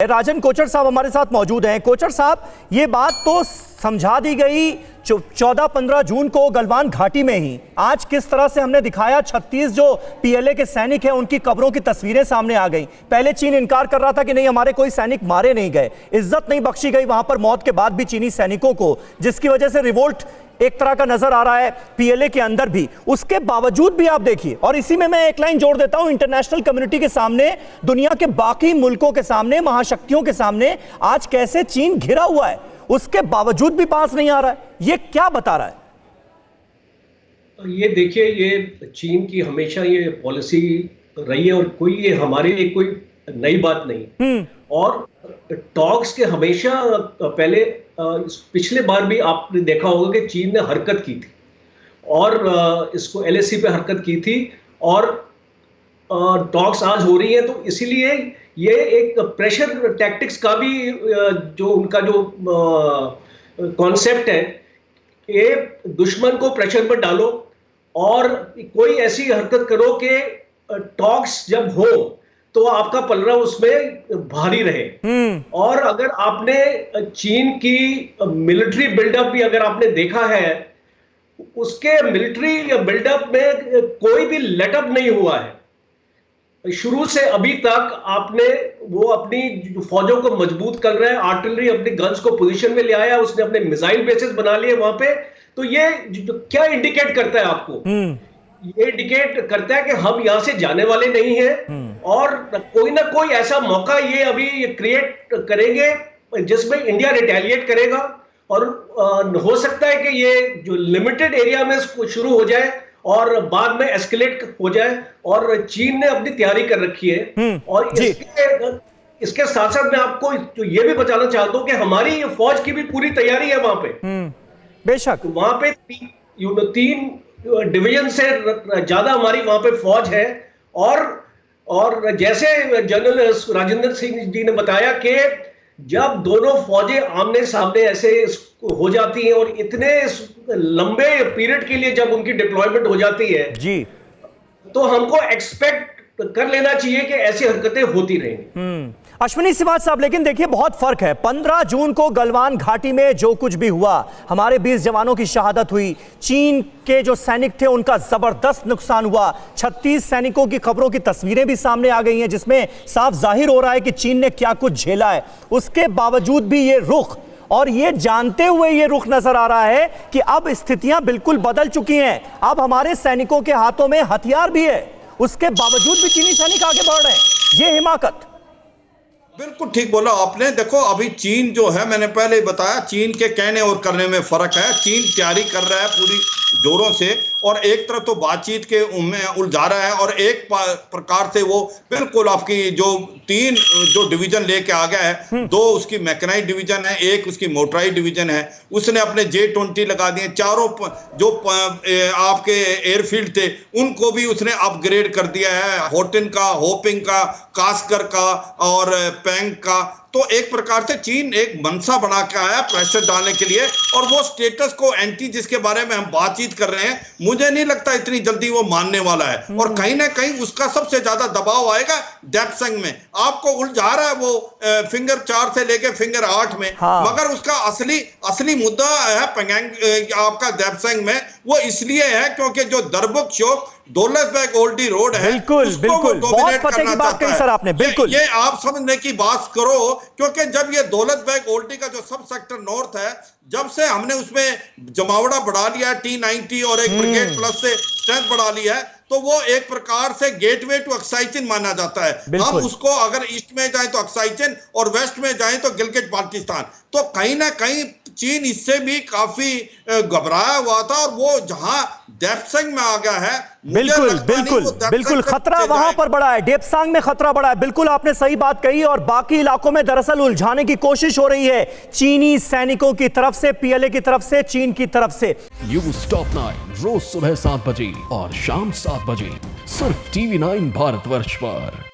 राजन कोचर साहब हमारे साथ मौजूद हैं। कोचर साहब, ये बात तो समझा दी गई 14-15 जून को गलवान घाटी में ही। आज किस तरह से हमने दिखाया 36 जो पीएलए के सैनिक हैं उनकी कब्रों की तस्वीरें सामने आ गई। पहले चीन इनकार कर रहा था कि नहीं, हमारे कोई सैनिक मारे नहीं गए, इज्जत नहीं बख्शी गई वहां पर मौत के बाद भी चीनी सैनिकों को, जिसकी वजह से रिवोल्ट एक तरह का नजर आ रहा है पीएलए के अंदर भी। उसके बावजूद भी आप देखिए, और इसी में मैं एक लाइन जोड़ देता हूं, इंटरनेशनल कम्युनिटी के सामने, दुनिया के बाकी मुल्कों के सामने, महाशक्तियों के सामने आज कैसे चीन घिरा हुआ है, उसके बावजूद भी पास नहीं आ रहा है। ये क्या बता रहा है? ये देखिए, ये चीन की हमेशा ये पॉलिसी रही है और कोई ये हमारे लिए कोई नई बात नहीं। और टॉक्स के हमेशा पहले पिछले बार भी आपने देखा होगा कि चीन ने हरकत की थी और इसको एलएसी पे हरकत की थी और टॉक्स आज हो रही है। तो इसीलिए ये एक प्रेशर टैक्टिक्स का भी जो उनका जो कॉन्सेप्ट है, ये दुश्मन को प्रेशर पर डालो और कोई ऐसी हरकत करो कि टॉक्स जब हो तो आपका पलड़ा उसमें भारी रहे। और अगर आपने चीन की मिलिट्री बिल्डअप भी अगर आपने देखा है, उसके मिलिट्री बिल्डअप में कोई भी लेटअप नहीं हुआ है शुरू से अभी तक। आपने वो अपनी फौजों को मजबूत कर रहे हैं, आर्टिलरी अपनी गन्स को पोजीशन में ले आया, उसने अपने मिसाइल बेसेस बना लिए वहां पे। तो ये क्या इंडिकेट करता है आपको? ये इंडिकेट करता है कि हम यहां से जाने वाले नहीं हैं और कोई ना कोई ऐसा मौका ये अभी क्रिएट करेंगे जिसमें इंडिया रिटेलिएट करेगा। और हो सकता है कि ये जो लिमिटेड एरिया में शुरू हो जाए और बाद में एस्केलेट हो जाए। और चीन ने अपनी तैयारी कर रखी है। और इसके साथ साथ मैं आपको तो ये भी बताना चाहता हूं कि हमारी फौज की भी पूरी तैयारी है वहां पे। बेशक वहां पे 3 डिवीजन से ज्यादा हमारी वहां पे फौज है। और जैसे जनरल राजेंद्र सिंह जी ने बताया कि जब दोनों फौजें आमने सामने ऐसे हो जाती हैं और इतने लंबे पीरियड के लिए जब उनकी डिप्लॉयमेंट हो जाती है जी, तो हमको एक्सपेक्ट कर लेना चाहिए कि ऐसी हरकतें होती रहेंगी। अश्विनी सिवाज साहब, लेकिन देखिए बहुत फर्क है। 15 जून को गलवान घाटी में जो कुछ भी हुआ, हमारे 20 जवानों की शहादत हुई, चीन के जो सैनिक थे उनका जबरदस्त नुकसान हुआ, 36 सैनिकों की खबरों की तस्वीरें भी सामने आ गई हैं जिसमें साफ जाहिर हो रहा है कि चीन ने क्या कुछ झेला है। उसके बावजूद भी ये रुख, और ये जानते हुए ये रुख नजर आ रहा है कि अब स्थितियां बिल्कुल बदल चुकी हैं, अब हमारे सैनिकों के हाथों में हथियार भी है, उसके बावजूद भी चीनी सैनिक आगे बढ़ रहे हैं। ये हिमाकत। बिल्कुल ठीक बोला आपने। देखो, अभी चीन जो है, मैंने पहले ही बताया, चीन के कहने और करने में फर्क है। चीन तैयारी कर रहा है पूरी जोरों से और एक तरफ तो बातचीत के में उलझा रहा है और एक प्रकार से वो बिल्कुल आपकी जो 3 जो डिवीजन लेके आ गया है, 2 उसकी मैकेनाइज डिवीजन है, 1 उसकी मोटराइज डिवीजन है। उसने अपने J-20 लगा दिए, चारों जो आपके एयरफील्ड थे उनको भी उसने अपग्रेड कर दिया है, होटिन का, होपिंग का, कास्कर का और पैंग का। तो एक प्रकार से चीन एक मनसा बना के आया प्रेशर डालने के लिए, और वो स्टेटस को एंटी जिसके बारे में हम बातचीत कर रहे हैं, मुझे नहीं लगता इतनी जल्दी वो मानने वाला है। और कहीं ना कहीं उसका सबसे ज्यादा दबाव आएगा डेप्संग में। आपको उलझा रहा है वो फिंगर 4 से लेके फिंगर 8 में, मगर उसका असली मुद्दा है पैंगांग आपका डेप्संग में। वो इसलिए है क्योंकि जो दरबुक चौक दौलतबेग ओल्डी रोड है, बिल्कुल बिल्कुल, बहुत पते की बात कही सर आपने। बिल्कुल ये आप समझने की बात करो, क्योंकि जब ये दौलतबेग ओल्डी का जो सब सेक्टर नॉर्थ है, जब से हमने उसमें जमावड़ा बढ़ा लिया T-90 और एक ब्रिगेड प्लस से स्ट्रेंथ बढ़ा ली है, तो वो एक प्रकार से गेटवे टू अक्साई माना जाता है। हम उसको अगर ईस्ट में जाएं तो अक्साई और वेस्ट में जाएं तो गिलगित बाल्टिस्तान। तो कहीं ना कहीं चीन इससे भी काफी घबराया हुआ था और वो जहां डेप्संग में आ गया है, बिल्कुल बिल्कुल बिल्कुल खतरा वहां पर बड़ा है, डेप्सांग में खतरा बड़ा है। बिल्कुल आपने सही बात कही। और बाकी इलाकों में दरअसल उलझाने की कोशिश हो रही है चीनी सैनिकों की तरफ से, पीएलए की तरफ से, चीन की तरफ से। न्यूज़ टॉप 9 रोज सुबह 7 बजे और शाम 7 बजे सिर्फ TV9 भारतवर्ष पर।